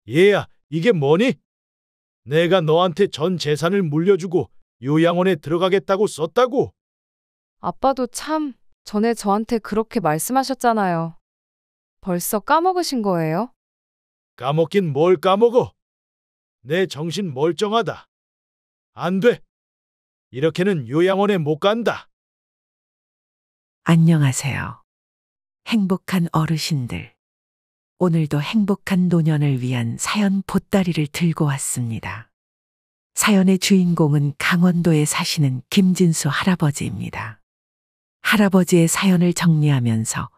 얘야, 이게 뭐니? 내가 너한테 전 재산을 물려주고 요양원에 들어가겠다고 썼다고. 아빠도 참, 전에 저한테 그렇게 말씀하셨잖아요. 벌써 까먹으신 거예요? 까먹긴 뭘 까먹어. 내 정신 멀쩡하다. 안 돼. 이렇게는 요양원에 못 간다. 안녕하세요. 행복한 어르신들. 오늘도 행복한 노년을 위한 사연 보따리를 들고 왔습니다. 사연의 주인공은 강원도에 사시는 김진수 할아버지입니다. 할아버지의 사연을 정리하면서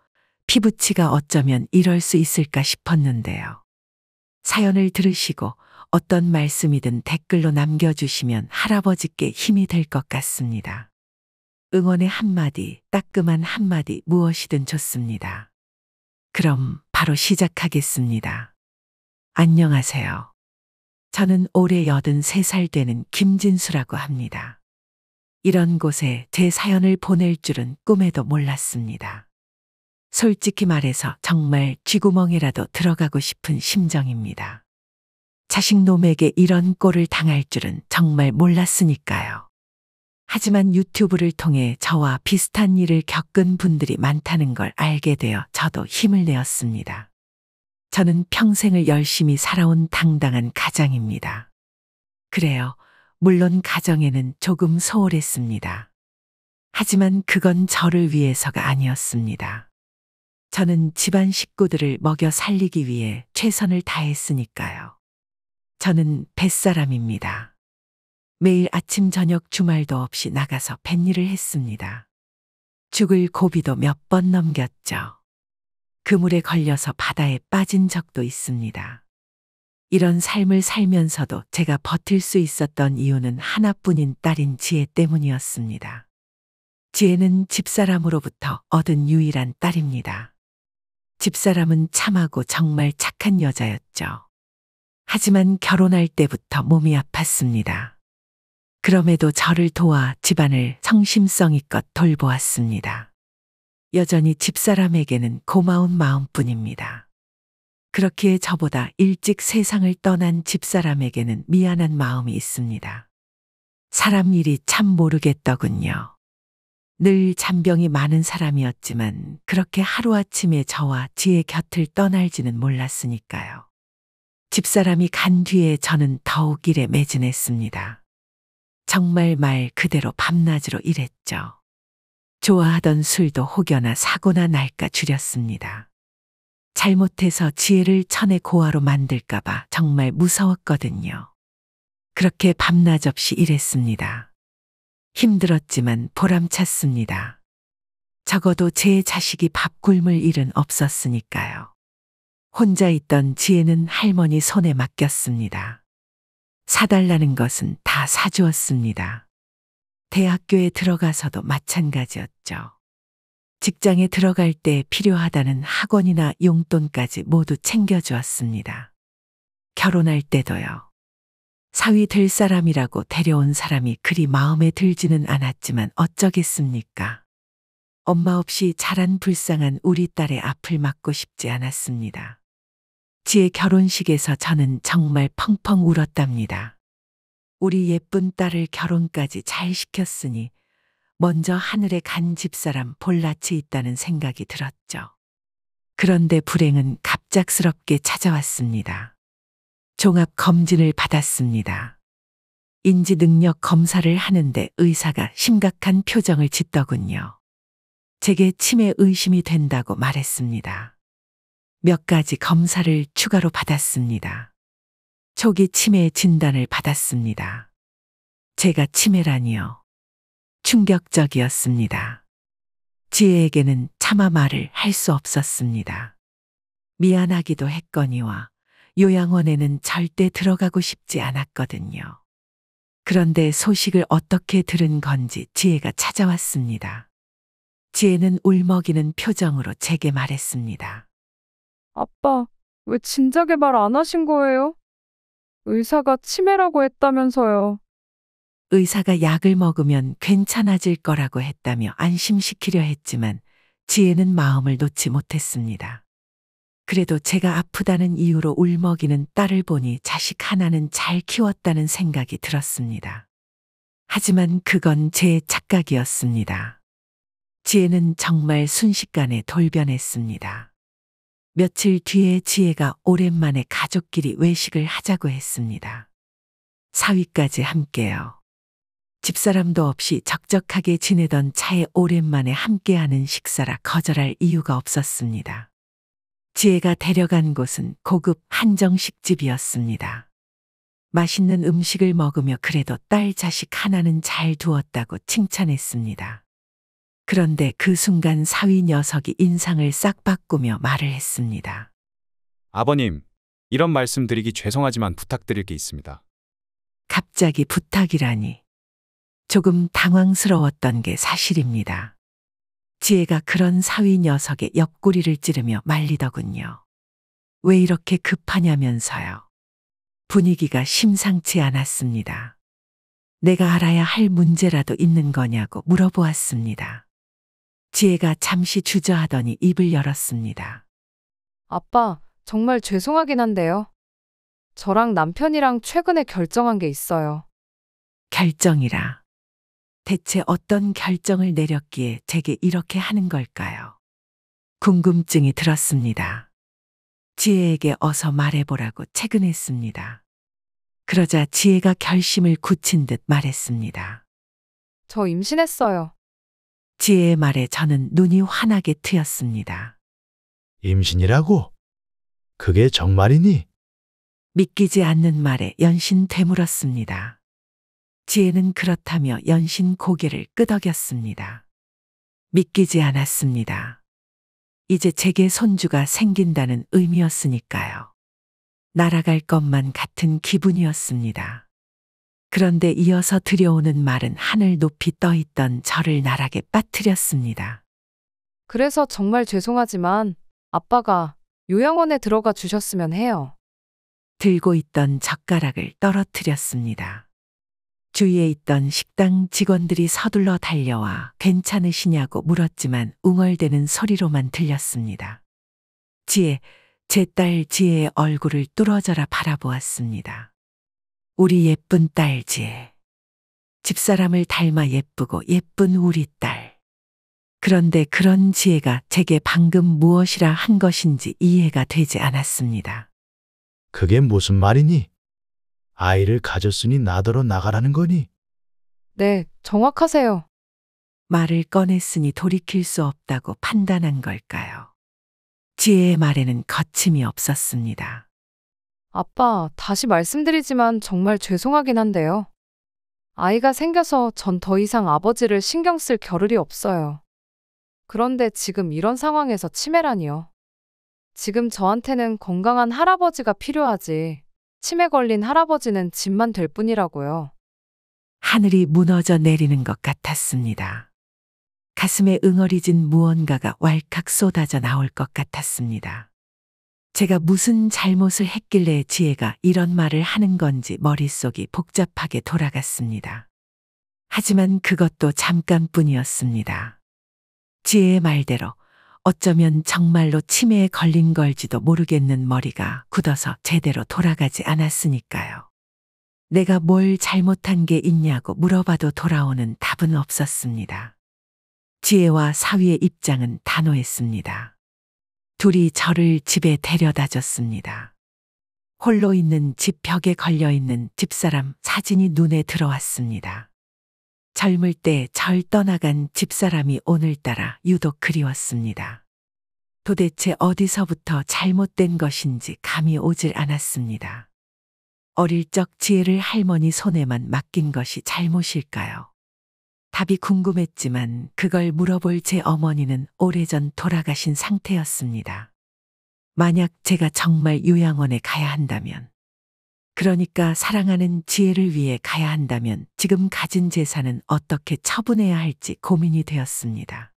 피부치가 어쩌면 이럴 수 있을까 싶었는데요. 사연을 들으시고 어떤 말씀이든 댓글로 남겨주시면 할아버지께 힘이 될 것 같습니다. 응원의 한마디, 따끔한 한마디 무엇이든 좋습니다. 그럼 바로 시작하겠습니다. 안녕하세요. 저는 올해 83살 되는 김진수라고 합니다. 이런 곳에 제 사연을 보낼 줄은 꿈에도 몰랐습니다. 솔직히 말해서 정말 쥐구멍이라도 들어가고 싶은 심정입니다. 자식놈에게 이런 꼴을 당할 줄은 정말 몰랐으니까요. 하지만 유튜브를 통해 저와 비슷한 일을 겪은 분들이 많다는 걸 알게 되어 저도 힘을 내었습니다. 저는 평생을 열심히 살아온 당당한 가장입니다. 그래요. 물론 가정에는 조금 소홀했습니다. 하지만 그건 저를 위해서가 아니었습니다. 저는 집안 식구들을 먹여 살리기 위해 최선을 다했으니까요. 저는 뱃사람입니다. 매일 아침 저녁 주말도 없이 나가서 뱃일을 했습니다. 죽을 고비도 몇 번 넘겼죠. 그물에 걸려서 바다에 빠진 적도 있습니다. 이런 삶을 살면서도 제가 버틸 수 있었던 이유는 하나뿐인 딸인 지혜 때문이었습니다. 지혜는 집사람으로부터 얻은 유일한 딸입니다. 집사람은 참하고 정말 착한 여자였죠. 하지만 결혼할 때부터 몸이 아팠습니다. 그럼에도 저를 도와 집안을 성심성의껏 돌보았습니다. 여전히 집사람에게는 고마운 마음뿐입니다. 그렇기에 저보다 일찍 세상을 떠난 집사람에게는 미안한 마음이 있습니다. 사람 일이 참 모르겠더군요. 늘 잔병이 많은 사람이었지만 그렇게 하루아침에 저와 지혜 곁을 떠날지는 몰랐으니까요. 집사람이 간 뒤에 저는 더욱 일에 매진했습니다. 정말 말 그대로 밤낮으로 일했죠. 좋아하던 술도 혹여나 사고나 날까 줄였습니다. 잘못해서 지혜를 천의 고아로 만들까봐 정말 무서웠거든요. 그렇게 밤낮 없이 일했습니다. 힘들었지만 보람찼습니다. 적어도 제 자식이 밥 굶을 일은 없었으니까요. 혼자 있던 지혜는 할머니 손에 맡겼습니다. 사달라는 것은 다 사주었습니다. 대학교에 들어가서도 마찬가지였죠. 직장에 들어갈 때 필요하다는 학원이나 용돈까지 모두 챙겨주었습니다. 결혼할 때도요. 사위 될 사람이라고 데려온 사람이 그리 마음에 들지는 않았지만 어쩌겠습니까? 엄마 없이 자란 불쌍한 우리 딸의 앞을 막고 싶지 않았습니다. 지혜 결혼식에서 저는 정말 펑펑 울었답니다. 우리 예쁜 딸을 결혼까지 잘 시켰으니 먼저 하늘에 간 집사람 볼낯이 있다는 생각이 들었죠. 그런데 불행은 갑작스럽게 찾아왔습니다. 종합 검진을 받았습니다. 인지 능력 검사를 하는데 의사가 심각한 표정을 짓더군요. 제게 치매 의심이 된다고 말했습니다. 몇 가지 검사를 추가로 받았습니다. 초기 치매 진단을 받았습니다. 제가 치매라니요. 충격적이었습니다. 지혜에게는 차마 말을 할 수 없었습니다. 미안하기도 했거니와 요양원에는 절대 들어가고 싶지 않았거든요. 그런데 소식을 어떻게 들은 건지 지혜가 찾아왔습니다. 지혜는 울먹이는 표정으로 제게 말했습니다. 아빠, 왜 진작에 말 안 하신 거예요? 의사가 치매라고 했다면서요. 의사가 약을 먹으면 괜찮아질 거라고 했다며 안심시키려 했지만 지혜는 마음을 놓지 못했습니다. 그래도 제가 아프다는 이유로 울먹이는 딸을 보니 자식 하나는 잘 키웠다는 생각이 들었습니다. 하지만 그건 제 착각이었습니다. 지혜는 정말 순식간에 돌변했습니다. 며칠 뒤에 지혜가 오랜만에 가족끼리 외식을 하자고 했습니다. 사위까지 함께요. 집사람도 없이 적적하게 지내던 차에 오랜만에 함께하는 식사라 거절할 이유가 없었습니다. 지혜가 데려간 곳은 고급 한정식집이었습니다. 맛있는 음식을 먹으며 그래도 딸 자식 하나는 잘 두었다고 칭찬했습니다. 그런데 그 순간 사위 녀석이 인상을 싹 바꾸며 말을 했습니다. 아버님, 이런 말씀 드리기 죄송하지만 부탁드릴 게 있습니다. 갑자기 부탁이라니. 조금 당황스러웠던 게 사실입니다. 지혜가 그런 사위 녀석의 옆구리를 찌르며 말리더군요. 왜 이렇게 급하냐면서요. 분위기가 심상치 않았습니다. 내가 알아야 할 문제라도 있는 거냐고 물어보았습니다. 지혜가 잠시 주저하더니 입을 열었습니다. 아빠, 정말 죄송하긴 한데요. 저랑 남편이랑 최근에 결정한 게 있어요. 결정이라. 대체 어떤 결정을 내렸기에 제게 이렇게 하는 걸까요? 궁금증이 들었습니다. 지혜에게 어서 말해보라고 채근했습니다. 그러자 지혜가 결심을 굳힌 듯 말했습니다. 저 임신했어요. 지혜의 말에 저는 눈이 환하게 트였습니다. 임신이라고? 그게 정말이니? 믿기지 않는 말에 연신 되물었습니다. 지혜는 그렇다며 연신 고개를 끄덕였습니다. 믿기지 않았습니다. 이제 제게 손주가 생긴다는 의미였으니까요. 날아갈 것만 같은 기분이었습니다. 그런데 이어서 들여오는 말은 하늘 높이 떠있던 저를 나락에 빠뜨렸습니다. 그래서 정말 죄송하지만 아빠가 요양원에 들어가 주셨으면 해요. 들고 있던 젓가락을 떨어뜨렸습니다. 주위에 있던 식당 직원들이 서둘러 달려와 괜찮으시냐고 물었지만 웅얼대는 소리로만 들렸습니다. 지혜, 제 딸 지혜의 얼굴을 뚫어져라 바라보았습니다. 우리 예쁜 딸 지혜. 집사람을 닮아 예쁘고 예쁜 우리 딸. 그런데 그런 지혜가 제게 방금 무엇이라 한 것인지 이해가 되지 않았습니다. 그게 무슨 말이니? 아이를 가졌으니 나더러 나가라는 거니? 네, 정확하세요. 말을 꺼냈으니 돌이킬 수 없다고 판단한 걸까요? 지혜의 말에는 거침이 없었습니다. 아빠, 다시 말씀드리지만 정말 죄송하긴 한데요. 아이가 생겨서 전 더 이상 아버지를 신경 쓸 겨를이 없어요. 그런데 지금 이런 상황에서 치매라니요. 지금 저한테는 건강한 할아버지가 필요하지. 치매 걸린 할아버지는 짐만 될 뿐이라고요. 하늘이 무너져 내리는 것 같았습니다. 가슴에 응어리진 무언가가 왈칵 쏟아져 나올 것 같았습니다. 제가 무슨 잘못을 했길래 지혜가 이런 말을 하는 건지 머릿속이 복잡하게 돌아갔습니다. 하지만 그것도 잠깐뿐이었습니다. 지혜의 말대로 어쩌면 정말로 치매에 걸린 걸지도 모르겠는 머리가 굳어서 제대로 돌아가지 않았으니까요. 내가 뭘 잘못한 게 있냐고 물어봐도 돌아오는 답은 없었습니다. 지혜와 사위의 입장은 단호했습니다. 둘이 저를 집에 데려다 줬습니다. 홀로 있는 집 벽에 걸려있는 집사람 사진이 눈에 들어왔습니다. 젊을 때 절 떠나간 집사람이 오늘따라 유독 그리웠습니다. 도대체 어디서부터 잘못된 것인지 감이 오질 않았습니다. 어릴 적 지혜를 할머니 손에만 맡긴 것이 잘못일까요? 답이 궁금했지만 그걸 물어볼 제 어머니는 오래전 돌아가신 상태였습니다. 만약 제가 정말 요양원에 가야 한다면, 그러니까 사랑하는 지혜를 위해 가야 한다면 지금 가진 재산은 어떻게 처분해야 할지 고민이 되었습니다.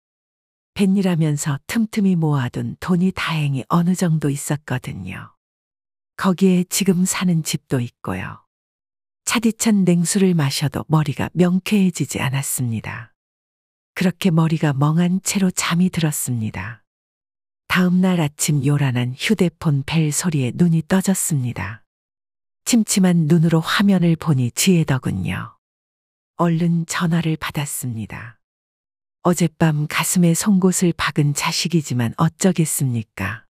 뱃일하면서 틈틈이 모아둔 돈이 다행히 어느 정도 있었거든요. 거기에 지금 사는 집도 있고요. 차디찬 냉수를 마셔도 머리가 명쾌해지지 않았습니다. 그렇게 머리가 멍한 채로 잠이 들었습니다. 다음 날 아침 요란한 휴대폰 벨 소리에 눈이 떠졌습니다. 침침한 눈으로 화면을 보니 지혜더군요. 얼른 전화를 받았습니다. 어젯밤 가슴에 송곳을 박은 자식이지만 어쩌겠습니까?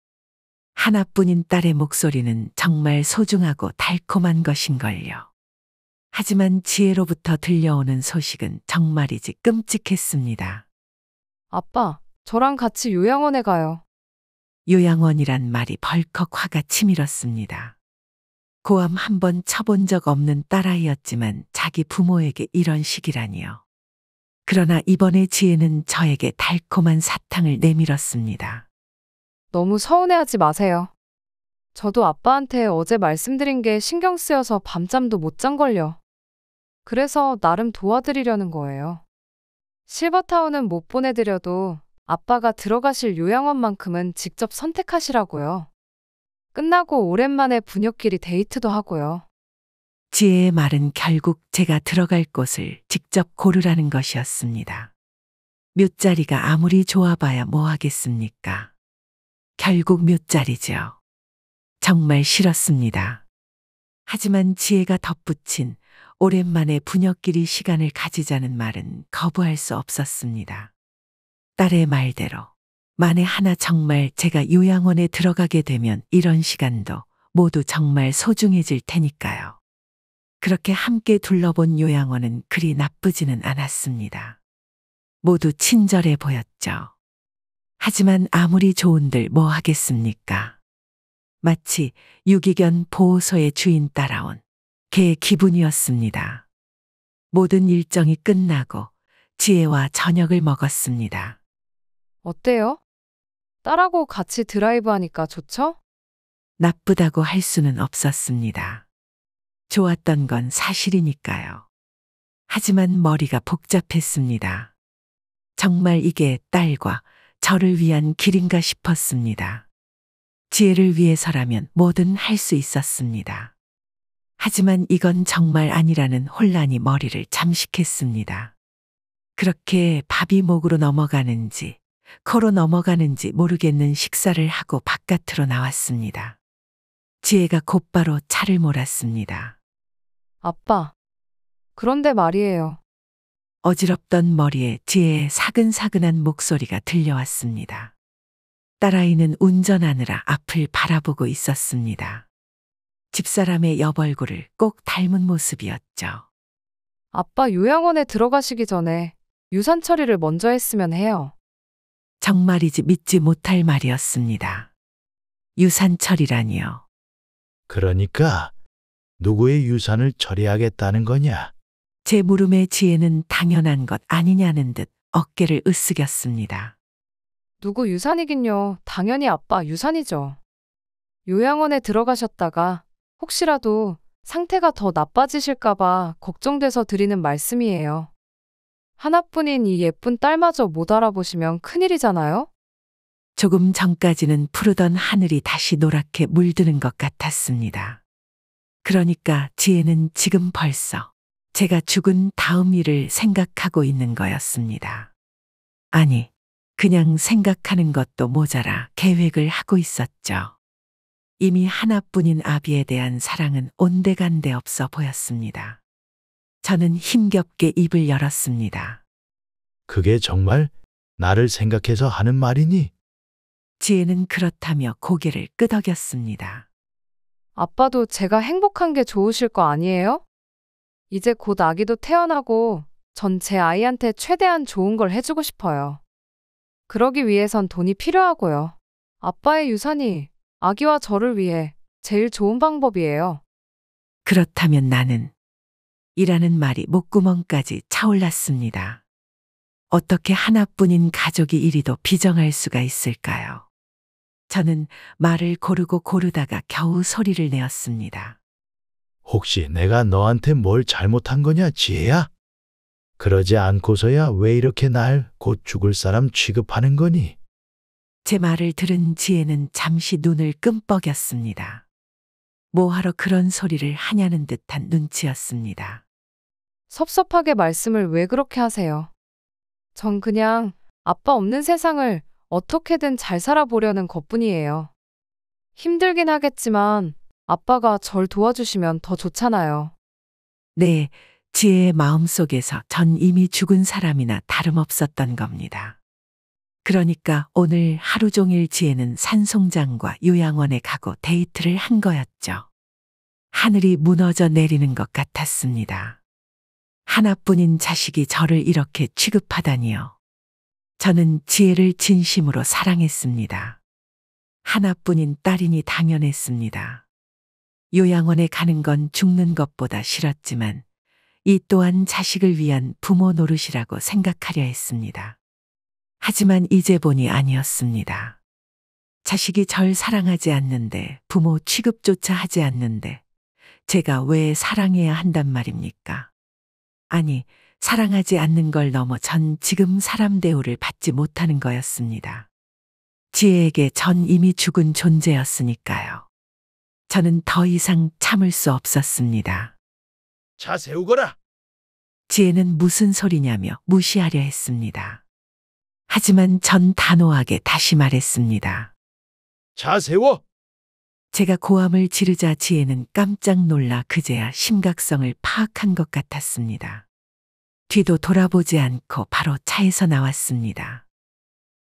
하나뿐인 딸의 목소리는 정말 소중하고 달콤한 것인걸요. 하지만 지혜로부터 들려오는 소식은 정말이지 끔찍했습니다. 아빠, 저랑 같이 요양원에 가요. 요양원이란 말이 벌컥 화가 치밀었습니다. 고함 한 번 쳐본 적 없는 딸아이였지만 자기 부모에게 이런 식이라니요. 그러나 이번에 지혜는 저에게 달콤한 사탕을 내밀었습니다. 너무 서운해하지 마세요. 저도 아빠한테 어제 말씀드린 게 신경 쓰여서 밤잠도 못 잔걸요. 그래서 나름 도와드리려는 거예요. 실버타운은 못 보내드려도 아빠가 들어가실 요양원만큼은 직접 선택하시라고요. 끝나고 오랜만에 부녀끼리 데이트도 하고요. 지혜의 말은 결국 제가 들어갈 곳을 직접 고르라는 것이었습니다. 묫자리가 아무리 좋아봐야 뭐 하겠습니까? 결국 묫자리죠. 정말 싫었습니다. 하지만 지혜가 덧붙인 오랜만에 부녀끼리 시간을 가지자는 말은 거부할 수 없었습니다. 딸의 말대로 만에 하나 정말 제가 요양원에 들어가게 되면 이런 시간도 모두 정말 소중해질 테니까요. 그렇게 함께 둘러본 요양원은 그리 나쁘지는 않았습니다. 모두 친절해 보였죠. 하지만 아무리 좋은들 뭐 하겠습니까? 마치 유기견 보호소의 주인 따라온 개의 기분이었습니다. 모든 일정이 끝나고 지혜와 저녁을 먹었습니다. 어때요? 딸하고 같이 드라이브 하니까 좋죠? 나쁘다고 할 수는 없었습니다. 좋았던 건 사실이니까요. 하지만 머리가 복잡했습니다. 정말 이게 딸과 저를 위한 길인가 싶었습니다. 지혜를 위해서라면 뭐든 할 수 있었습니다. 하지만 이건 정말 아니라는 혼란이 머리를 잠식했습니다. 그렇게 밥이 목으로 넘어가는지 코로 넘어가는지 모르겠는 식사를 하고 바깥으로 나왔습니다. 지혜가 곧바로 차를 몰았습니다. 아빠, 그런데 말이에요. 어지럽던 머리에 지혜의 사근사근한 목소리가 들려왔습니다. 딸아이는 운전하느라 앞을 바라보고 있었습니다. 집사람의 옆얼굴을 꼭 닮은 모습이었죠. 아빠 요양원에 들어가시기 전에 유산 처리를 먼저 했으면 해요. 정말이지 믿지 못할 말이었습니다. 유산처리라니요. 그러니까 누구의 유산을 처리하겠다는 거냐? 제 물음에 지혜는 당연한 것 아니냐는 듯 어깨를 으쓱였습니다. 누구 유산이긴요. 당연히 아빠 유산이죠. 요양원에 들어가셨다가 혹시라도 상태가 더 나빠지실까봐 걱정돼서 드리는 말씀이에요. 하나뿐인 이 예쁜 딸마저 못 알아보시면 큰일이잖아요? 조금 전까지는 푸르던 하늘이 다시 노랗게 물드는 것 같았습니다. 그러니까 지혜는 지금 벌써 제가 죽은 다음 일을 생각하고 있는 거였습니다. 아니, 그냥 생각하는 것도 모자라 계획을 하고 있었죠. 이미 하나뿐인 아비에 대한 사랑은 온데간데 없어 보였습니다. 저는 힘겹게 입을 열었습니다. 그게 정말 나를 생각해서 하는 말이니? 지혜는 그렇다며 고개를 끄덕였습니다. 아빠도 제가 행복한 게 좋으실 거 아니에요? 이제 곧 아기도 태어나고 전 제 아이한테 최대한 좋은 걸 해주고 싶어요. 그러기 위해선 돈이 필요하고요. 아빠의 유산이 아기와 저를 위해 제일 좋은 방법이에요. 그렇다면 나는 이라는 말이 목구멍까지 차올랐습니다. 어떻게 하나뿐인 가족이 이리도 비정할 수가 있을까요? 저는 말을 고르고 고르다가 겨우 소리를 내었습니다. 혹시 내가 너한테 뭘 잘못한 거냐, 지혜야? 그러지 않고서야 왜 이렇게 날 곧 죽을 사람 취급하는 거니? 제 말을 들은 지혜는 잠시 눈을 끔뻑였습니다. 뭐하러 그런 소리를 하냐는 듯한 눈치였습니다. 섭섭하게 말씀을 왜 그렇게 하세요? 전 그냥 아빠 없는 세상을 어떻게든 잘 살아보려는 것뿐이에요. 힘들긴 하겠지만 아빠가 절 도와주시면 더 좋잖아요. 네, 지혜의 마음속에서 전 이미 죽은 사람이나 다름없었던 겁니다. 그러니까 오늘 하루 종일 지혜는 산송장과 요양원에 가고 데이트를 한 거였죠. 하늘이 무너져 내리는 것 같았습니다. 하나뿐인 자식이 저를 이렇게 취급하다니요. 저는 지혜를 진심으로 사랑했습니다. 하나뿐인 딸이니 당연했습니다. 요양원에 가는 건 죽는 것보다 싫었지만 이 또한 자식을 위한 부모 노릇이라고 생각하려 했습니다. 하지만 이제 보니 아니었습니다. 자식이 절 사랑하지 않는데, 부모 취급조차 하지 않는데 제가 왜 사랑해야 한단 말입니까? 아니, 사랑하지 않는 걸 넘어 전 지금 사람 대우를 받지 못하는 거였습니다. 지혜에게 전 이미 죽은 존재였으니까요. 저는 더 이상 참을 수 없었습니다. 차 세우거라. 지혜는 무슨 소리냐며 무시하려 했습니다. 하지만 전 단호하게 다시 말했습니다. 차 세워. 제가 고함을 지르자 지혜는 깜짝 놀라 그제야 심각성을 파악한 것 같았습니다. 뒤도 돌아보지 않고 바로 차에서 나왔습니다.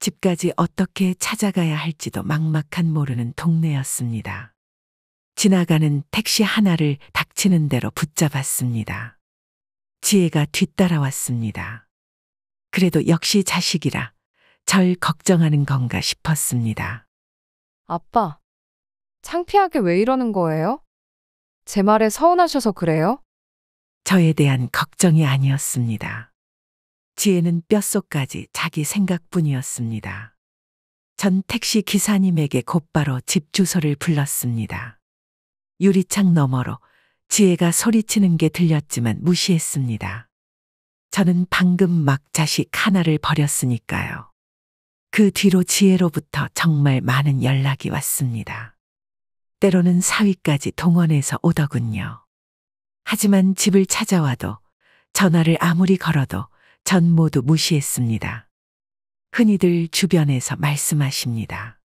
집까지 어떻게 찾아가야 할지도 막막한 모르는 동네였습니다. 지나가는 택시 하나를 닥치는 대로 붙잡았습니다. 지혜가 뒤따라왔습니다. 그래도 역시 자식이라 절 걱정하는 건가 싶었습니다. 아빠, 창피하게 왜 이러는 거예요? 제 말에 서운하셔서 그래요? 저에 대한 걱정이 아니었습니다. 지혜는 뼛속까지 자기 생각뿐이었습니다. 전 택시 기사님에게 곧바로 집 주소를 불렀습니다. 유리창 너머로 지혜가 소리치는 게 들렸지만 무시했습니다. 저는 방금 막 자식 하나를 버렸으니까요. 그 뒤로 지혜로부터 정말 많은 연락이 왔습니다. 때로는 사위까지 동원해서 오더군요. 하지만 집을 찾아와도 전화를 아무리 걸어도 전 모두 무시했습니다. 흔히들 주변에서 말씀하십니다.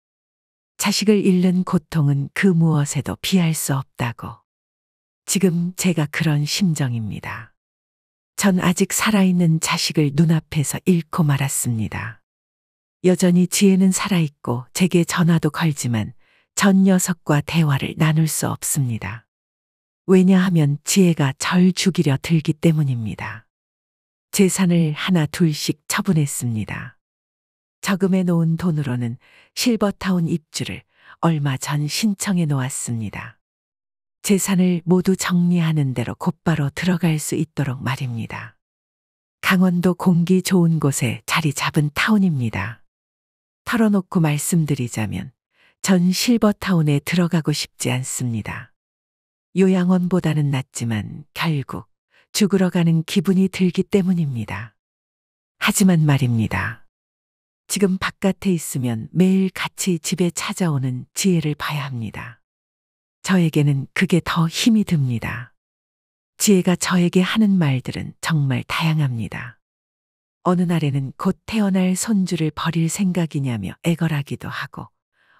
자식을 잃는 고통은 그 무엇에도 비할 수 없다고. 지금 제가 그런 심정입니다. 전 아직 살아있는 자식을 눈앞에서 잃고 말았습니다. 여전히 지혜는 살아있고 제게 전화도 걸지만 전 녀석과 대화를 나눌 수 없습니다. 왜냐하면 지혜가 절 죽이려 들기 때문입니다. 재산을 하나 둘씩 처분했습니다. 저금해 놓은 돈으로는 실버타운 입주를 얼마 전 신청해 놓았습니다. 재산을 모두 정리하는 대로 곧바로 들어갈 수 있도록 말입니다. 강원도 공기 좋은 곳에 자리 잡은 타운입니다. 털어놓고 말씀드리자면 전 실버타운에 들어가고 싶지 않습니다. 요양원보다는 낫지만 결국 죽으러 가는 기분이 들기 때문입니다. 하지만 말입니다. 지금 바깥에 있으면 매일 같이 집에 찾아오는 지혜를 봐야 합니다. 저에게는 그게 더 힘이 듭니다. 지혜가 저에게 하는 말들은 정말 다양합니다. 어느 날에는 곧 태어날 손주를 버릴 생각이냐며 애걸하기도 하고,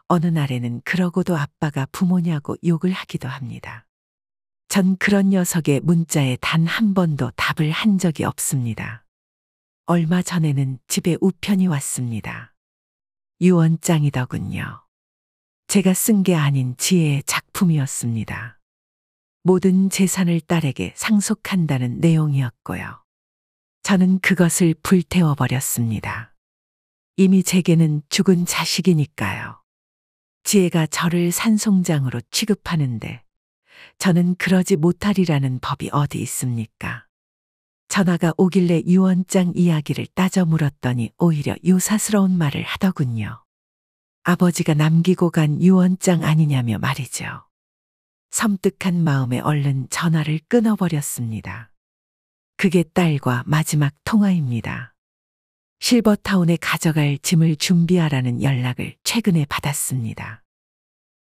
어느 날에는 그러고도 아빠가 부모냐고 욕을 하기도 합니다. 전 그런 녀석의 문자에 단 한 번도 답을 한 적이 없습니다. 얼마 전에는 집에 우편이 왔습니다. 유언장이더군요. 제가 쓴 게 아닌 지혜의 작품이었습니다. 모든 재산을 딸에게 상속한다는 내용이었고요. 저는 그것을 불태워버렸습니다. 이미 제게는 죽은 자식이니까요. 지혜가 저를 산송장으로 취급하는데 저는 그러지 못하리라는 법이 어디 있습니까? 전화가 오길래 유언장 이야기를 따져 물었더니 오히려 요사스러운 말을 하더군요. 아버지가 남기고 간 유언장 아니냐며 말이죠. 섬뜩한 마음에 얼른 전화를 끊어버렸습니다. 그게 딸과 마지막 통화입니다. 실버타운에 가져갈 짐을 준비하라는 연락을 최근에 받았습니다.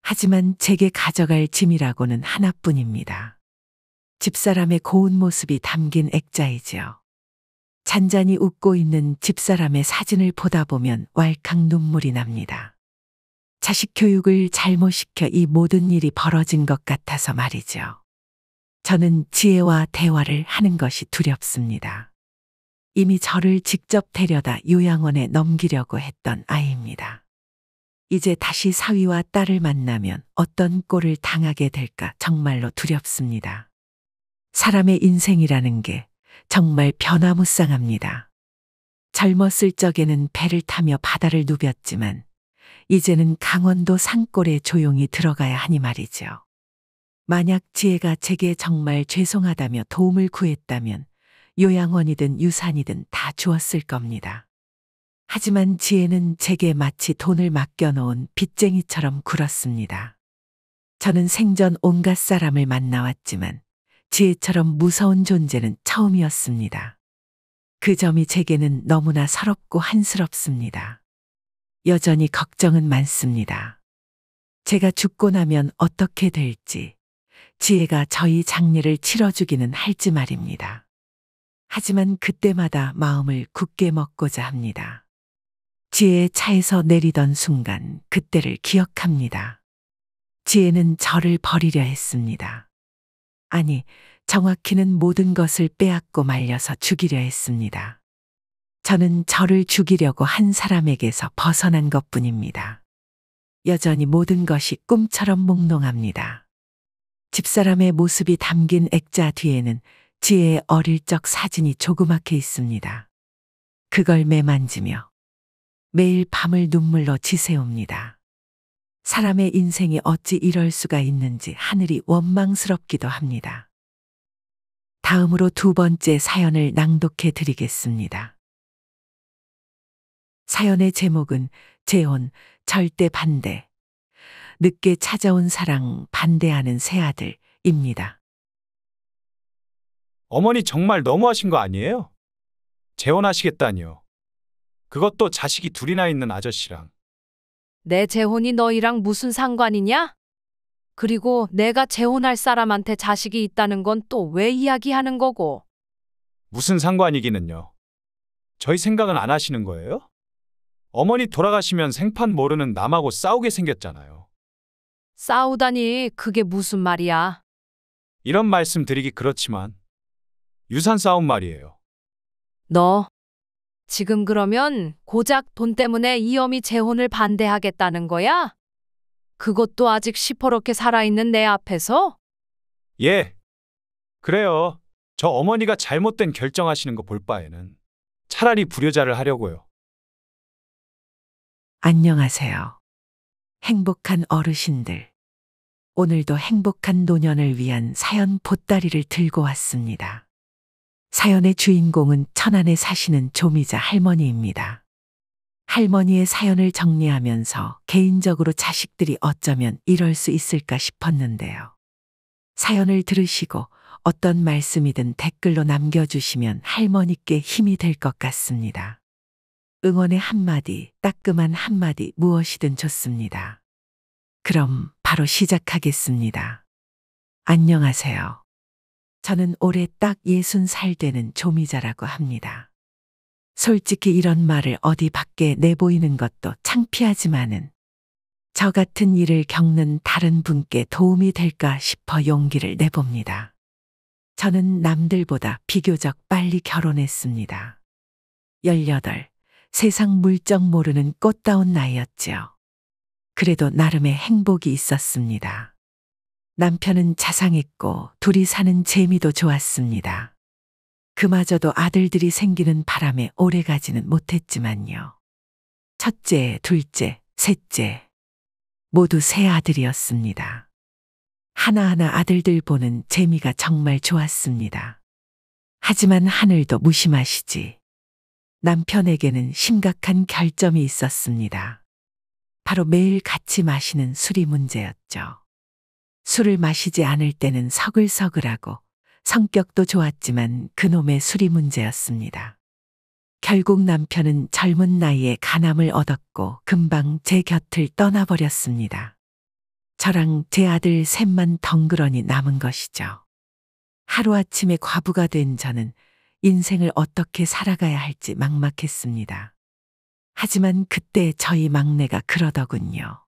하지만 제게 가져갈 짐이라고는 하나뿐입니다. 집사람의 고운 모습이 담긴 액자이지요. 잔잔히 웃고 있는 집사람의 사진을 보다 보면 왈칵 눈물이 납니다. 자식 교육을 잘못 시켜 이 모든 일이 벌어진 것 같아서 말이죠. 저는 지혜와 대화를 하는 것이 두렵습니다. 이미 저를 직접 데려다 요양원에 넘기려고 했던 아이입니다. 이제 다시 사위와 딸을 만나면 어떤 꼴을 당하게 될까 정말로 두렵습니다. 사람의 인생이라는 게 정말 변화무쌍합니다. 젊었을 적에는 배를 타며 바다를 누볐지만 이제는 강원도 산골에 조용히 들어가야 하니 말이죠. 만약 지혜가 제게 정말 죄송하다며 도움을 구했다면 요양원이든 유산이든 다 주었을 겁니다. 하지만 지혜는 제게 마치 돈을 맡겨놓은 빚쟁이처럼 굴었습니다. 저는 생전 온갖 사람을 만나왔지만 지혜처럼 무서운 존재는 처음이었습니다. 그 점이 제게는 너무나 서럽고 한스럽습니다. 여전히 걱정은 많습니다. 제가 죽고 나면 어떻게 될지, 지혜가 저희 장례를 치러주기는 할지 말입니다. 하지만 그때마다 마음을 굳게 먹고자 합니다. 지혜의 차에서 내리던 순간 그때를 기억합니다. 지혜는 저를 버리려 했습니다. 아니, 정확히는 모든 것을 빼앗고 말려서 죽이려 했습니다. 저는 저를 죽이려고 한 사람에게서 벗어난 것뿐입니다. 여전히 모든 것이 꿈처럼 몽롱합니다. 집사람의 모습이 담긴 액자 뒤에는 지혜의 어릴 적 사진이 조그맣게 있습니다. 그걸 매만지며 매일 밤을 눈물로 지새웁니다. 사람의 인생이 어찌 이럴 수가 있는지 하늘이 원망스럽기도 합니다. 다음으로 두 번째 사연을 낭독해 드리겠습니다. 사연의 제목은 재혼, 절대 반대. 늦게 찾아온 사랑, 반대하는 새아들입니다. 어머니 정말 너무하신 거 아니에요? 재혼하시겠다니요. 그것도 자식이 둘이나 있는 아저씨랑. 내 재혼이 너희랑 무슨 상관이냐? 그리고 내가 재혼할 사람한테 자식이 있다는 건 또 왜 이야기하는 거고? 무슨 상관이기는요. 저희 생각은 안 하시는 거예요? 어머니 돌아가시면 생판 모르는 남하고 싸우게 생겼잖아요. 싸우다니 그게 무슨 말이야? 이런 말씀 드리기 그렇지만 유산 싸움 말이에요. 너 지금 그러면 고작 돈 때문에 이 어미 재혼을 반대하겠다는 거야? 그것도 아직 시퍼렇게 살아있는 내 앞에서? 예. 그래요. 저 어머니가 잘못된 결정하시는 거 볼 바에는 차라리 불효자를 하려고요. 안녕하세요. 행복한 어르신들. 오늘도 행복한 노년을 위한 사연 보따리를 들고 왔습니다. 사연의 주인공은 천안에 사시는 조미자 할머니입니다. 할머니의 사연을 정리하면서 개인적으로 자식들이 어쩌면 이럴 수 있을까 싶었는데요. 사연을 들으시고 어떤 말씀이든 댓글로 남겨주시면 할머니께 힘이 될 것 같습니다. 응원의 한마디, 따끔한 한마디 무엇이든 좋습니다. 그럼 바로 시작하겠습니다. 안녕하세요. 저는 올해 딱 60살 되는 조미자라고 합니다. 솔직히 이런 말을 어디 밖에 내보이는 것도 창피하지만은 저 같은 일을 겪는 다른 분께 도움이 될까 싶어 용기를 내봅니다. 저는 남들보다 비교적 빨리 결혼했습니다. 18, 세상 물정 모르는 꽃다운 나이였지요. 그래도 나름의 행복이 있었습니다. 남편은 자상했고 둘이 사는 재미도 좋았습니다. 그마저도 아들들이 생기는 바람에 오래가지는 못했지만요. 첫째, 둘째, 셋째 모두 새 아들이었습니다. 하나하나 아들들 보는 재미가 정말 좋았습니다. 하지만 하늘도 무심하시지. 남편에게는 심각한 결점이 있었습니다. 바로 매일 같이 마시는 술이 문제였죠. 술을 마시지 않을 때는 서글서글하고 성격도 좋았지만 그놈의 술이 문제였습니다. 결국 남편은 젊은 나이에 간암을 얻었고 금방 제 곁을 떠나버렸습니다. 저랑 제 아들 셋만 덩그러니 남은 것이죠. 하루아침에 과부가 된 저는 인생을 어떻게 살아가야 할지 막막했습니다. 하지만 그때 저희 막내가 그러더군요.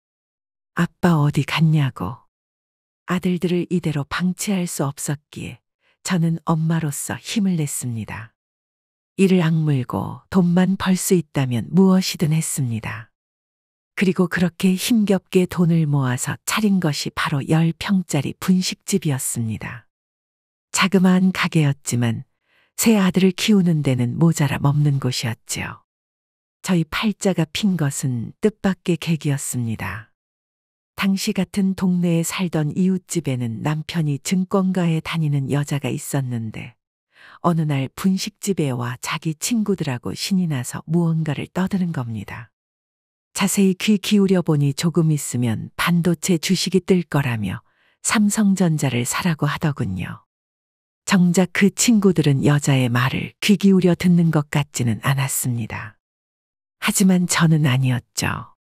아빠 어디 갔냐고. 아들들을 이대로 방치할 수 없었기에 저는 엄마로서 힘을 냈습니다. 이를 악물고 돈만 벌 수 있다면 무엇이든 했습니다. 그리고 그렇게 힘겹게 돈을 모아서 차린 것이 바로 10평짜리 분식집이었습니다. 자그마한 가게였지만 세 아들을 키우는 데는 모자라 없는 곳이었지요. 저희 팔자가 핀 것은 뜻밖의 계기였습니다. 당시 같은 동네에 살던 이웃집에는 남편이 증권가에 다니는 여자가 있었는데 어느 날 분식집에 와 자기 친구들하고 신이 나서 무언가를 떠드는 겁니다. 자세히 귀 기울여 보니 조금 있으면 반도체 주식이 뜰 거라며 삼성전자를 사라고 하더군요. 정작 그 친구들은 여자의 말을 귀 기울여 듣는 것 같지는 않았습니다. 하지만 저는 아니었죠.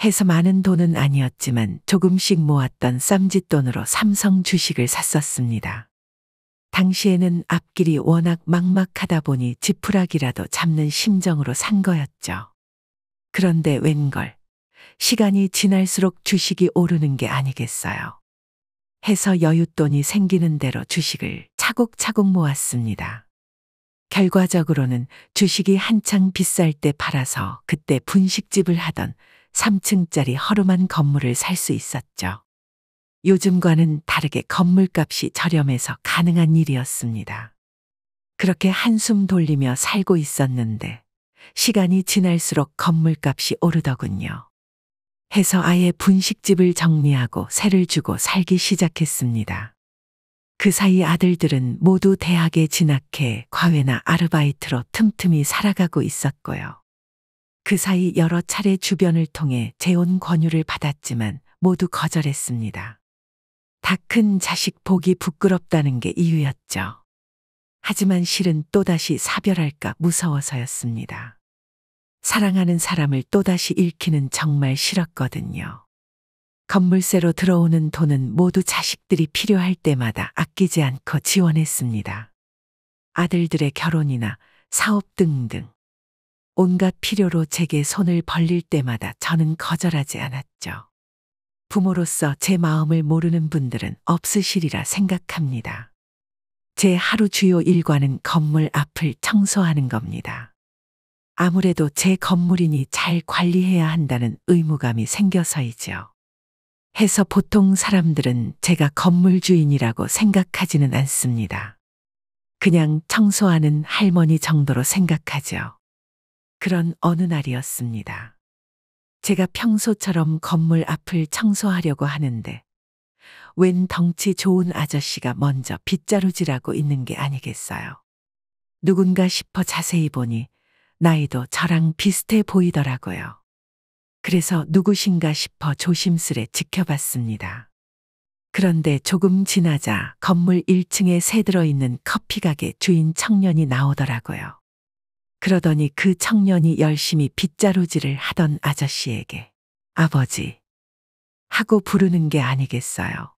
해서 많은 돈은 아니었지만 조금씩 모았던 쌈짓돈으로 삼성 주식을 샀었습니다. 당시에는 앞길이 워낙 막막하다 보니 지푸라기라도 잡는 심정으로 산 거였죠. 그런데 웬걸, 시간이 지날수록 주식이 오르는 게 아니겠어요. 해서 여윳돈이 생기는 대로 주식을 차곡차곡 모았습니다. 결과적으로는 주식이 한창 비쌀 때 팔아서 그때 분식집을 하던 3층짜리 허름한 건물을 살 수 있었죠. 요즘과는 다르게 건물값이 저렴해서 가능한 일이었습니다. 그렇게 한숨 돌리며 살고 있었는데 시간이 지날수록 건물값이 오르더군요. 해서 아예 분식집을 정리하고 세를 주고 살기 시작했습니다. 그 사이 아들들은 모두 대학에 진학해 과외나 아르바이트로 틈틈이 살아가고 있었고요. 그 사이 여러 차례 주변을 통해 재혼 권유를 받았지만 모두 거절했습니다. 다 큰 자식 보기 부끄럽다는 게 이유였죠. 하지만 실은 또다시 사별할까 무서워서였습니다. 사랑하는 사람을 또다시 잃기는 정말 싫었거든요. 건물세로 들어오는 돈은 모두 자식들이 필요할 때마다 아끼지 않고 지원했습니다. 아들들의 결혼이나 사업 등등. 온갖 필요로 제게 손을 벌릴 때마다 저는 거절하지 않았죠. 부모로서 제 마음을 모르는 분들은 없으시리라 생각합니다. 제 하루 주요 일과는 건물 앞을 청소하는 겁니다. 아무래도 제 건물이니 잘 관리해야 한다는 의무감이 생겨서이죠. 해서 보통 사람들은 제가 건물 주인이라고 생각하지는 않습니다. 그냥 청소하는 할머니 정도로 생각하죠. 그런 어느 날이었습니다. 제가 평소처럼 건물 앞을 청소하려고 하는데 웬 덩치 좋은 아저씨가 먼저 빗자루질하고 있는 게 아니겠어요. 누군가 싶어 자세히 보니 나이도 저랑 비슷해 보이더라고요. 그래서 누구신가 싶어 조심스레 지켜봤습니다. 그런데 조금 지나자 건물 1층에 새 들어있는 커피가게 주인 청년이 나오더라고요. 그러더니 그 청년이 열심히 빗자루질을 하던 아저씨에게 아버지 하고 부르는 게 아니겠어요.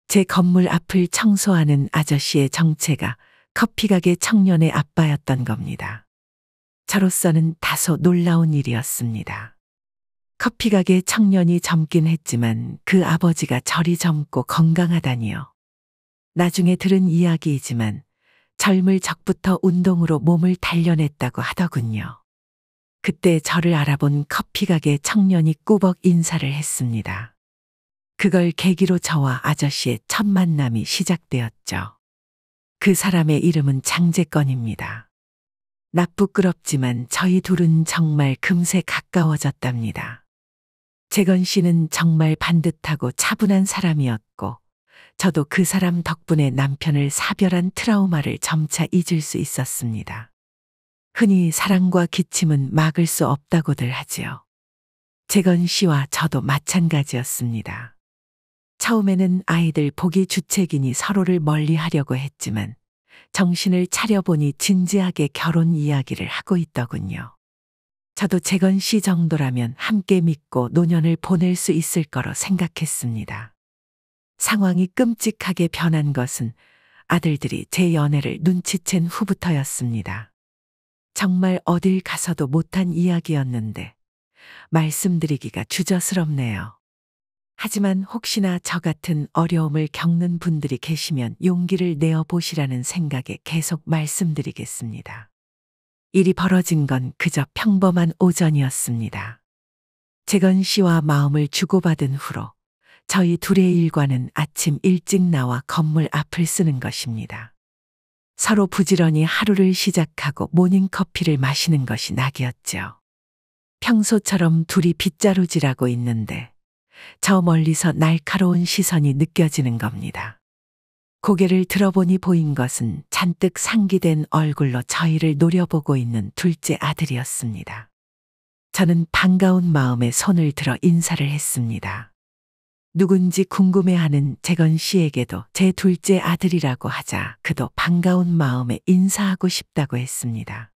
제 건물 앞을 청소하는 아저씨의 정체가 커피가게 청년의 아빠였던 겁니다. 저로서는 다소 놀라운 일이었습니다. 커피가게 청년이 젊긴 했지만 그 아버지가 저리 젊고 건강하다니요. 나중에 들은 이야기이지만 젊을 적부터 운동으로 몸을 단련했다고 하더군요. 그때 저를 알아본 커피가게 청년이 꾸벅 인사를 했습니다. 그걸 계기로 저와 아저씨의 첫 만남이 시작되었죠. 그 사람의 이름은 장재건입니다. 나쁘끄럽지만 저희 둘은 정말 금세 가까워졌답니다. 재건 씨는 정말 반듯하고 차분한 사람이었고 저도 그 사람 덕분에 남편을 사별한 트라우마를 점차 잊을 수 있었습니다. 흔히 사랑과 기침은 막을 수 없다고들 하지요. 재건 씨와 저도 마찬가지였습니다. 처음에는 아이들 보기 주책이니 서로를 멀리하려고 했지만 정신을 차려보니 진지하게 결혼 이야기를 하고 있더군요. 저도 재건 씨 정도라면 함께 믿고 노년을 보낼 수 있을 거로 생각했습니다. 상황이 끔찍하게 변한 것은 아들들이 제 연애를 눈치챈 후부터였습니다. 정말 어딜 가서도 못한 이야기였는데 말씀드리기가 주저스럽네요. 하지만 혹시나 저 같은 어려움을 겪는 분들이 계시면 용기를 내어 보시라는 생각에 계속 말씀드리겠습니다. 일이 벌어진 건 그저 평범한 오전이었습니다. 재건 씨와 마음을 주고받은 후로 저희 둘의 일과는 아침 일찍 나와 건물 앞을 쓰는 것입니다. 서로 부지런히 하루를 시작하고 모닝커피를 마시는 것이 낙이었죠. 평소처럼 둘이 빗자루질하고 있는데 저 멀리서 날카로운 시선이 느껴지는 겁니다. 고개를 들어보니 보인 것은 잔뜩 상기된 얼굴로 저희를 노려보고 있는 둘째 아들이었습니다. 저는 반가운 마음에 손을 들어 인사를 했습니다. 누군지 궁금해하는 재건 씨에게도 제 둘째 아들이라고 하자 그도 반가운 마음에 인사하고 싶다고 했습니다.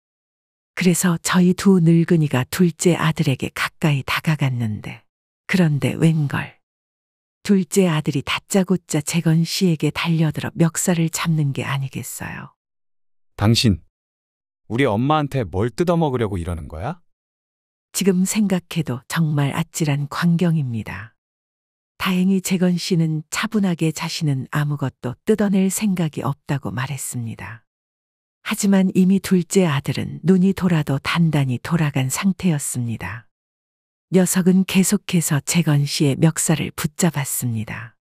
그래서 저희 두 늙은이가 둘째 아들에게 가까이 다가갔는데 그런데 웬걸. 둘째 아들이 다짜고짜 재건 씨에게 달려들어 멱살을 잡는 게 아니겠어요. 당신, 우리 엄마한테 뭘 뜯어먹으려고 이러는 거야? 지금 생각해도 정말 아찔한 광경입니다. 다행히 재건 씨는 차분하게 자신은 아무것도 뜯어낼 생각이 없다고 말했습니다. 하지만 이미 둘째 아들은 눈이 돌아도 단단히 돌아간 상태였습니다. 녀석은 계속해서 재건 씨의 멱살을 붙잡았습니다.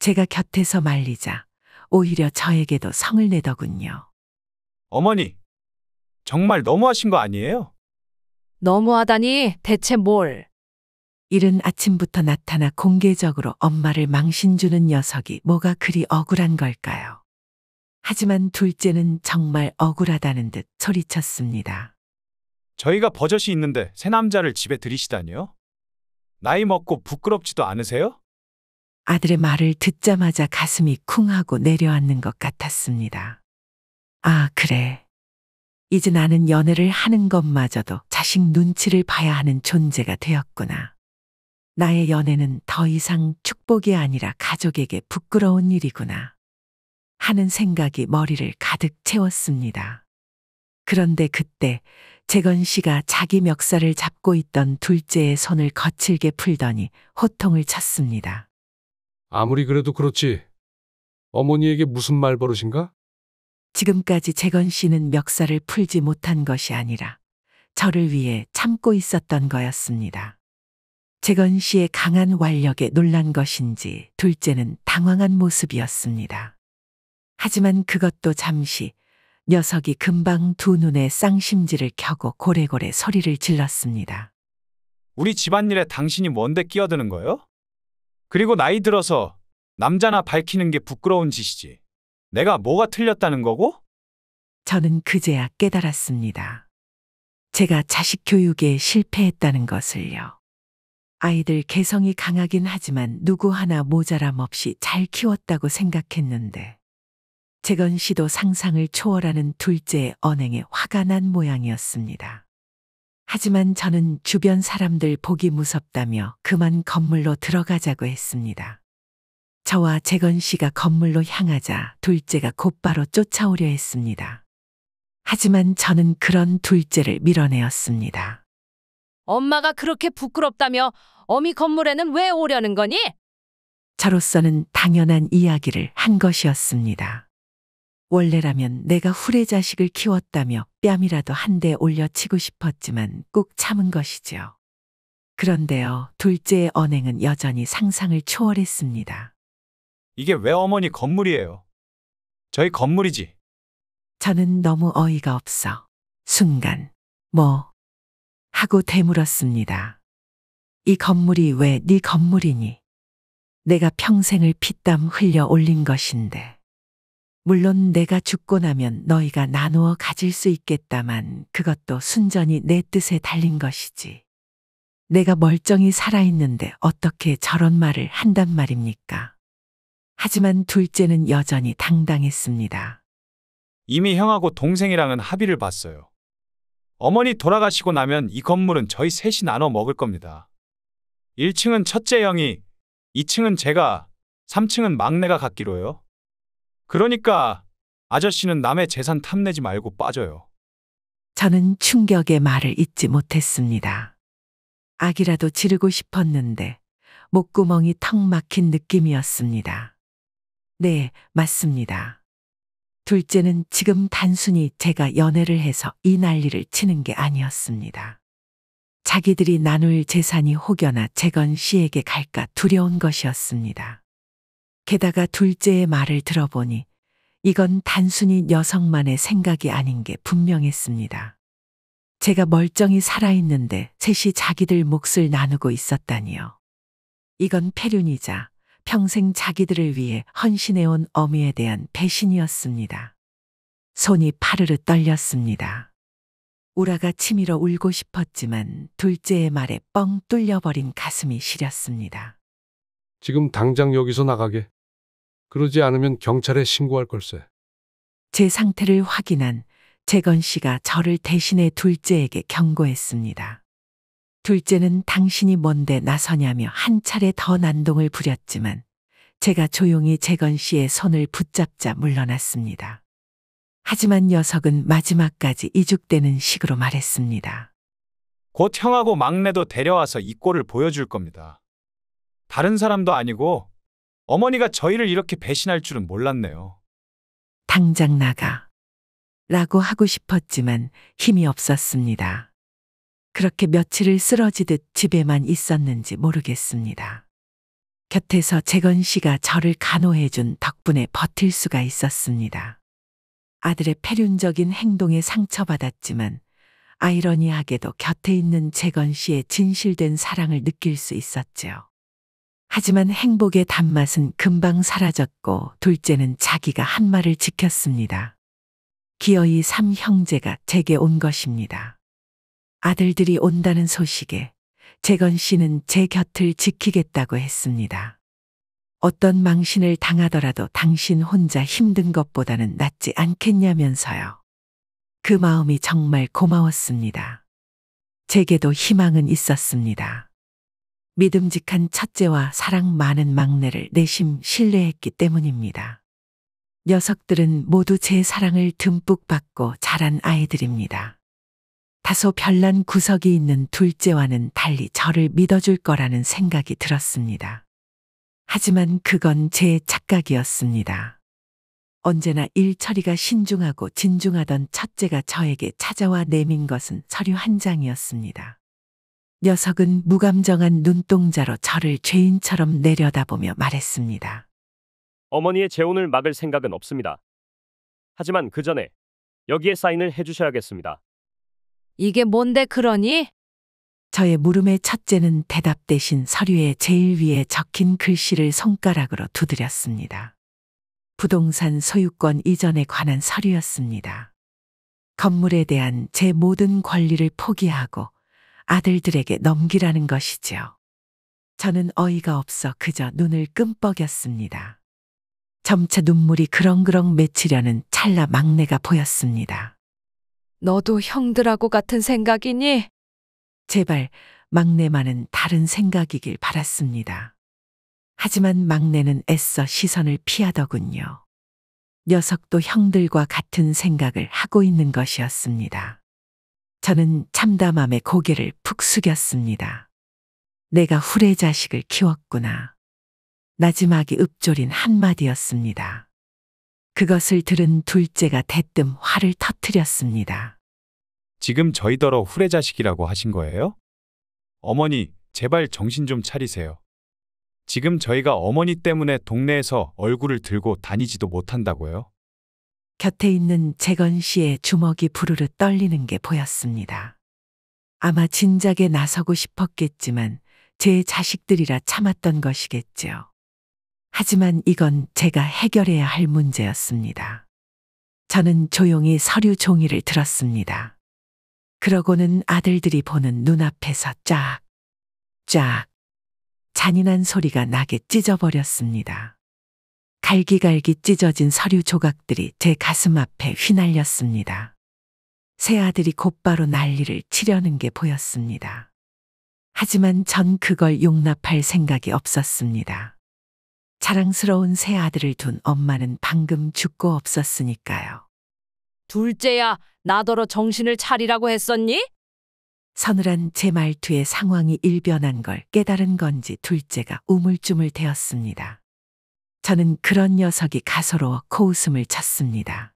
제가 곁에서 말리자 오히려 저에게도 성을 내더군요. 어머니, 정말 너무하신 거 아니에요? 너무하다니 대체 뭘? 이른 아침부터 나타나 공개적으로 엄마를 망신주는 녀석이 뭐가 그리 억울한 걸까요? 하지만 둘째는 정말 억울하다는 듯 소리쳤습니다. 저희가 버젓이 있는데 새 남자를 집에 들이시다니요? 나이 먹고 부끄럽지도 않으세요? 아들의 말을 듣자마자 가슴이 쿵 하고 내려앉는 것 같았습니다. 아, 그래. 이제 나는 연애를 하는 것마저도 자식 눈치를 봐야 하는 존재가 되었구나. 나의 연애는 더 이상 축복이 아니라 가족에게 부끄러운 일이구나. 하는 생각이 머리를 가득 채웠습니다. 그런데 그때 재건 씨가 자기 멱살을 잡고 있던 둘째의 손을 거칠게 풀더니 호통을 쳤습니다. 아무리 그래도 그렇지. 어머니에게 무슨 말버릇인가? 지금까지 재건 씨는 멱살을 풀지 못한 것이 아니라 저를 위해 참고 있었던 거였습니다. 재건 씨의 강한 완력에 놀란 것인지 둘째는 당황한 모습이었습니다. 하지만 그것도 잠시 녀석이 금방 두 눈에 쌍심지를 켜고 고래고래 소리를 질렀습니다. 우리 집안일에 당신이 뭔데 끼어드는 거예요? 그리고 나이 들어서 남자나 밝히는 게 부끄러운 짓이지. 내가 뭐가 틀렸다는 거고? 저는 그제야 깨달았습니다. 제가 자식 교육에 실패했다는 것을요. 아이들 개성이 강하긴 하지만 누구 하나 모자람 없이 잘 키웠다고 생각했는데 재건 씨도 상상을 초월하는 둘째의 언행에 화가 난 모양이었습니다. 하지만 저는 주변 사람들 보기 무섭다며 그만 건물로 들어가자고 했습니다. 저와 재건 씨가 건물로 향하자 둘째가 곧바로 쫓아오려 했습니다. 하지만 저는 그런 둘째를 밀어내었습니다. 엄마가 그렇게 부끄럽다며 어미 건물에는 왜 오려는 거니? 저로서는 당연한 이야기를 한 것이었습니다. 원래라면 내가 후레자식을 키웠다며 뺨이라도 한 대 올려치고 싶었지만 꾹 참은 것이죠. 그런데요, 둘째의 언행은 여전히 상상을 초월했습니다. 이게 왜 어머니 건물이에요? 저희 건물이지. 저는 너무 어이가 없어 순간 뭐 하고 되물었습니다. 이 건물이 왜 네 건물이니? 내가 평생을 피땀 흘려 올린 것인데. 물론 내가 죽고 나면 너희가 나누어 가질 수 있겠다만 그것도 순전히 내 뜻에 달린 것이지. 내가 멀쩡히 살아있는데 어떻게 저런 말을 한단 말입니까? 하지만 둘째는 여전히 당당했습니다. 이미 형하고 동생이랑은 합의를 봤어요. 어머니 돌아가시고 나면 이 건물은 저희 셋이 나눠 먹을 겁니다. 1층은 첫째 형이, 2층은 제가, 3층은 막내가 갖기로요. 그러니까 아저씨는 남의 재산 탐내지 말고 빠져요. 저는 충격의 말을 잇지 못했습니다. 악이라도 지르고 싶었는데 목구멍이 턱 막힌 느낌이었습니다. 네, 맞습니다. 둘째는 지금 단순히 제가 연애를 해서 이 난리를 치는 게 아니었습니다. 자기들이 나눌 재산이 혹여나 재건 씨에게 갈까 두려운 것이었습니다. 게다가 둘째의 말을 들어보니 이건 단순히 녀석만의 생각이 아닌 게 분명했습니다. 제가 멀쩡히 살아있는데 셋이 자기들 몫을 나누고 있었다니요. 이건 패륜이자 평생 자기들을 위해 헌신해온 어미에 대한 배신이었습니다. 손이 파르르 떨렸습니다. 우라가 치밀어 울고 싶었지만 둘째의 말에 뻥 뚫려버린 가슴이 시렸습니다. 지금 당장 여기서 나가게. 그러지 않으면 경찰에 신고할 걸세. 제 상태를 확인한 재건 씨가 저를 대신해 둘째에게 경고했습니다. 둘째는 당신이 뭔데 나서냐며 한 차례 더 난동을 부렸지만 제가 조용히 재건 씨의 손을 붙잡자 물러났습니다. 하지만 녀석은 마지막까지 이죽되는 식으로 말했습니다. 곧 형하고 막내도 데려와서 이 꼴을 보여줄 겁니다. 다른 사람도 아니고 어머니가 저희를 이렇게 배신할 줄은 몰랐네요. 당장 나가. 라고 하고 싶었지만 힘이 없었습니다. 그렇게 며칠을 쓰러지듯 집에만 있었는지 모르겠습니다. 곁에서 재건 씨가 저를 간호해준 덕분에 버틸 수가 있었습니다. 아들의 패륜적인 행동에 상처받았지만 아이러니하게도 곁에 있는 재건 씨의 진실된 사랑을 느낄 수 있었죠. 하지만 행복의 단맛은 금방 사라졌고 둘째는 자기가 한 말을 지켰습니다. 기어이 3형제가 제게 온 것입니다. 아들들이 온다는 소식에 재건 씨는 제 곁을 지키겠다고 했습니다. 어떤 망신을 당하더라도 당신 혼자 힘든 것보다는 낫지 않겠냐면서요. 그 마음이 정말 고마웠습니다. 제게도 희망은 있었습니다. 믿음직한 첫째와 사랑 많은 막내를 내심 신뢰했기 때문입니다. 녀석들은 모두 제 사랑을 듬뿍 받고 자란 아이들입니다. 다소 별난 구석이 있는 둘째와는 달리 저를 믿어줄 거라는 생각이 들었습니다. 하지만 그건 제 착각이었습니다. 언제나 일 처리가 신중하고 진중하던 첫째가 저에게 찾아와 내민 것은 서류 한 장이었습니다. 녀석은 무감정한 눈동자로 저를 죄인처럼 내려다보며 말했습니다. 어머니의 재혼을 막을 생각은 없습니다. 하지만 그 전에 여기에 사인을 해주셔야겠습니다. 이게 뭔데 그러니? 저의 물음에 첫째는 대답 대신 서류의 제일 위에 적힌 글씨를 손가락으로 두드렸습니다. 부동산 소유권 이전에 관한 서류였습니다. 건물에 대한 제 모든 권리를 포기하고 아들들에게 넘기라는 것이지요. 저는 어이가 없어 그저 눈을 끔뻑였습니다. 점차 눈물이 그렁그렁 맺히려는 찰나 막내가 보였습니다. 너도 형들하고 같은 생각이니? 제발 막내만은 다른 생각이길 바랐습니다. 하지만 막내는 애써 시선을 피하더군요. 녀석도 형들과 같은 생각을 하고 있는 것이었습니다. 저는 참담함에 고개를 푹 숙였습니다. 내가 후레자식을 키웠구나. 나지막이 읊조린 한마디였습니다. 그것을 들은 둘째가 대뜸 화를 터뜨렸습니다. 지금 저희더러 후레자식이라고 하신 거예요? 어머니, 제발 정신 좀 차리세요. 지금 저희가 어머니 때문에 동네에서 얼굴을 들고 다니지도 못한다고요? 곁에 있는 재건 씨의 주먹이 부르르 떨리는 게 보였습니다. 아마 진작에 나서고 싶었겠지만 제 자식들이라 참았던 것이겠죠. 하지만 이건 제가 해결해야 할 문제였습니다. 저는 조용히 서류 종이를 들었습니다. 그러고는 아들들이 보는 눈앞에서 쫙 잔인한 소리가 나게 찢어버렸습니다. 갈기갈기 찢어진 서류 조각들이 제 가슴 앞에 휘날렸습니다. 새 아들이 곧바로 난리를 치려는 게 보였습니다. 하지만 전 그걸 용납할 생각이 없었습니다. 자랑스러운 새 아들을 둔 엄마는 방금 죽고 없었으니까요. 둘째야, 나더러 정신을 차리라고 했었니? 서늘한 제 말투에 상황이 일변한 걸 깨달은 건지 둘째가 우물쭈물 대었습니다. 저는 그런 녀석이 가소로워 코웃음을 쳤습니다.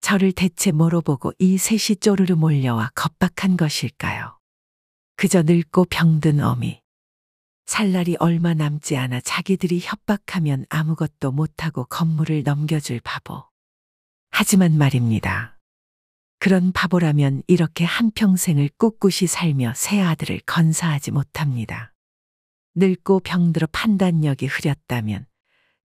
저를 대체 뭐로 보고 이 셋이 쪼르르 몰려와 겁박한 것일까요? 그저 늙고 병든 어미. 살 날이 얼마 남지 않아 자기들이 협박하면 아무것도 못하고 건물을 넘겨줄 바보. 하지만 말입니다. 그런 바보라면 이렇게 한평생을 꿋꿋이 살며 새 아들을 건사하지 못합니다. 늙고 병들어 판단력이 흐렸다면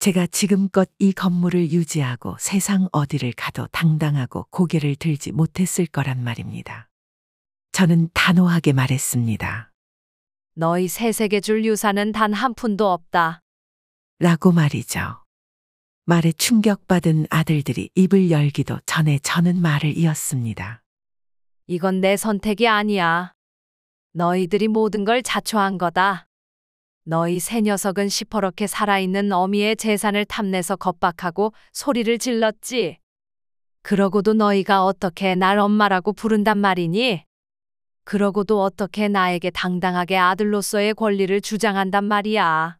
제가 지금껏 이 건물을 유지하고 세상 어디를 가도 당당하고 고개를 들지 못했을 거란 말입니다. 저는 단호하게 말했습니다. 너희 세세계 줄 유산은 단 한 푼도 없다. 라고 말이죠. 말에 충격받은 아들들이 입을 열기도 전에 저는 말을 이었습니다. 이건 내 선택이 아니야. 너희들이 모든 걸 자초한 거다. 너희 새 녀석은 시퍼렇게 살아있는 어미의 재산을 탐내서 겁박하고 소리를 질렀지. 그러고도 너희가 어떻게 날 엄마라고 부른단 말이니? 그러고도 어떻게 나에게 당당하게 아들로서의 권리를 주장한단 말이야.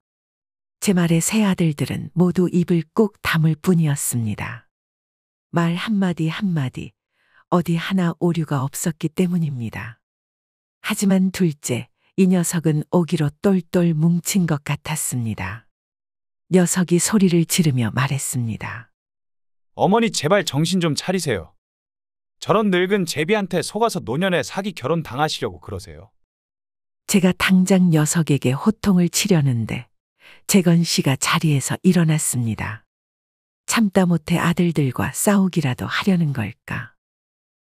제 말에 새 아들들은 모두 입을 꾹 다물 뿐이었습니다. 말 한마디 한마디 어디 하나 오류가 없었기 때문입니다. 하지만 둘째, 이 녀석은 오기로 똘똘 뭉친 것 같았습니다. 녀석이 소리를 지르며 말했습니다. 어머니 제발 정신 좀 차리세요. 저런 늙은 제비한테 속아서 노년에 사기 결혼 당하시려고 그러세요. 제가 당장 녀석에게 호통을 치려는데 재건 씨가 자리에서 일어났습니다. 참다 못해 아들들과 싸우기라도 하려는 걸까?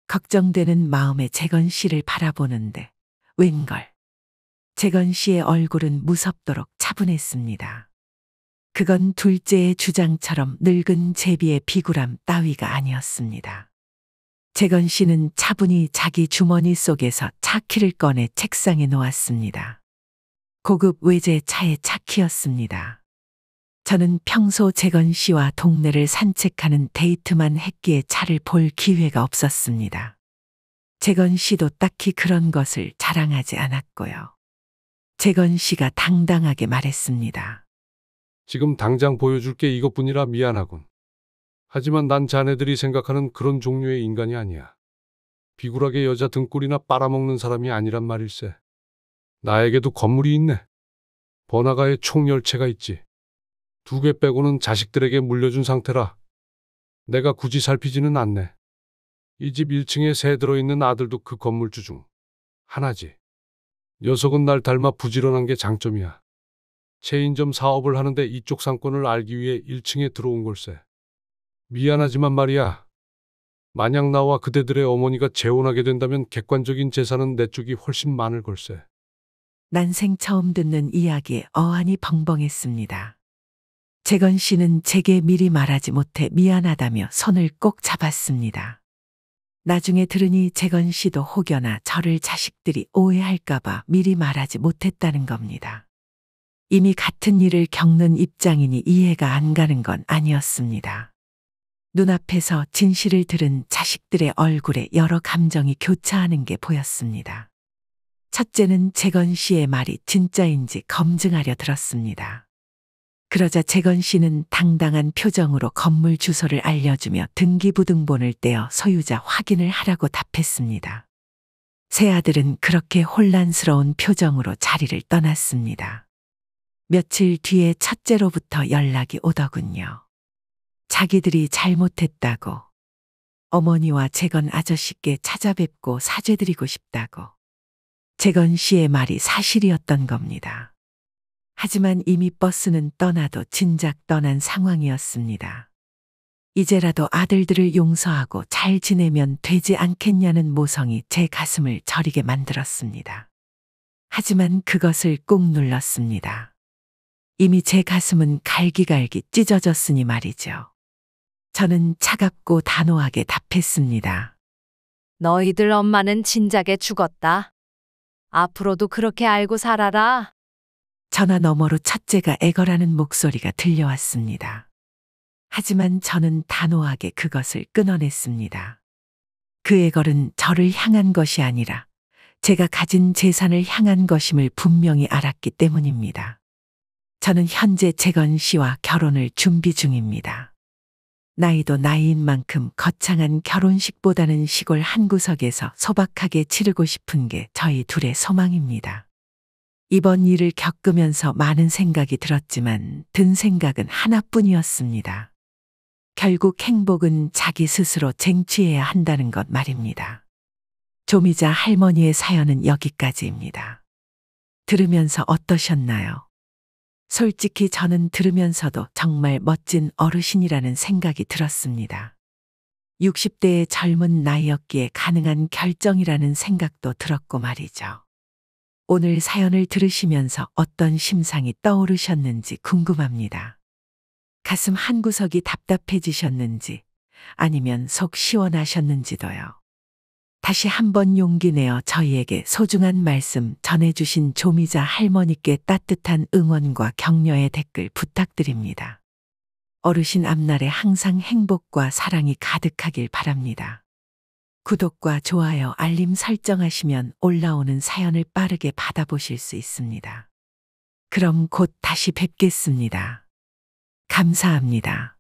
걱정되는 마음에 재건 씨를 바라보는데 웬걸. 재건 씨의 얼굴은 무섭도록 차분했습니다. 그건 둘째의 주장처럼 늙은 제비의 비굴함 따위가 아니었습니다. 재건 씨는 차분히 자기 주머니 속에서 차키를 꺼내 책상에 놓았습니다. 고급 외제차의 차키였습니다. 저는 평소 재건 씨와 동네를 산책하는 데이트만 했기에 차를 볼 기회가 없었습니다. 재건 씨도 딱히 그런 것을 자랑하지 않았고요. 재건 씨가 당당하게 말했습니다. 지금 당장 보여줄 게 이것뿐이라 미안하군. 하지만 난 자네들이 생각하는 그런 종류의 인간이 아니야. 비굴하게 여자 등골이나 빨아먹는 사람이 아니란 말일세. 나에게도 건물이 있네. 번화가에 총 10채가 있지. 2개 빼고는 자식들에게 물려준 상태라 내가 굳이 살피지는 않네. 이 집 1층에 새 들어있는 아들도 그 건물주 중 하나지. 녀석은 날 닮아 부지런한 게 장점이야. 체인점 사업을 하는데 이쪽 상권을 알기 위해 1층에 들어온 걸세. 미안하지만 말이야. 만약 나와 그대들의 어머니가 재혼하게 된다면 객관적인 재산은 내 쪽이 훨씬 많을 걸세. 난생 처음 듣는 이야기에 어안이 벙벙했습니다. 재건 씨는 제게 미리 말하지 못해 미안하다며 손을 꼭 잡았습니다. 나중에 들으니 재건 씨도 혹여나 저를 자식들이 오해할까봐 미리 말하지 못했다는 겁니다. 이미 같은 일을 겪는 입장이니 이해가 안 가는 건 아니었습니다. 눈앞에서 진실을 들은 자식들의 얼굴에 여러 감정이 교차하는 게 보였습니다. 첫째는 재건 씨의 말이 진짜인지 검증하려 들었습니다. 그러자 재건 씨는 당당한 표정으로 건물 주소를 알려주며 등기부등본을 떼어 소유자 확인을 하라고 답했습니다. 새 아들은 그렇게 혼란스러운 표정으로 자리를 떠났습니다. 며칠 뒤에 첫째로부터 연락이 오더군요. 자기들이 잘못했다고, 어머니와 재건 아저씨께 찾아뵙고 사죄드리고 싶다고. 재건 씨의 말이 사실이었던 겁니다. 하지만 이미 버스는 떠나도 진작 떠난 상황이었습니다. 이제라도 아들들을 용서하고 잘 지내면 되지 않겠냐는 모성이 제 가슴을 저리게 만들었습니다. 하지만 그것을 꾹 눌렀습니다. 이미 제 가슴은 갈기갈기 찢어졌으니 말이죠. 저는 차갑고 단호하게 답했습니다. 너희들 엄마는 진작에 죽었다. 앞으로도 그렇게 알고 살아라. 전화 너머로 첫째가 애걸하는 목소리가 들려왔습니다. 하지만 저는 단호하게 그것을 끊어냈습니다. 그 애걸은 저를 향한 것이 아니라 제가 가진 재산을 향한 것임을 분명히 알았기 때문입니다. 저는 현재 재건 씨와 결혼을 준비 중입니다. 나이도 나이인 만큼 거창한 결혼식보다는 시골 한 구석에서 소박하게 치르고 싶은 게 저희 둘의 소망입니다. 이번 일을 겪으면서 많은 생각이 들었지만 든 생각은 하나뿐이었습니다. 결국 행복은 자기 스스로 쟁취해야 한다는 것 말입니다. 조미자 할머니의 사연은 여기까지입니다. 들으면서 어떠셨나요? 솔직히 저는 들으면서도 정말 멋진 어르신이라는 생각이 들었습니다. 60대의 젊은 나이였기에 가능한 결정이라는 생각도 들었고 말이죠. 오늘 사연을 들으시면서 어떤 심상이 떠오르셨는지 궁금합니다. 가슴 한구석이 답답해지셨는지 아니면 속 시원하셨는지도요. 다시 한번 용기 내어 저희에게 소중한 말씀 전해주신 조미자 할머니께 따뜻한 응원과 격려의 댓글 부탁드립니다. 어르신 앞날에 항상 행복과 사랑이 가득하길 바랍니다. 구독과 좋아요, 알림 설정하시면 올라오는 사연을 빠르게 받아보실 수 있습니다. 그럼 곧 다시 뵙겠습니다. 감사합니다.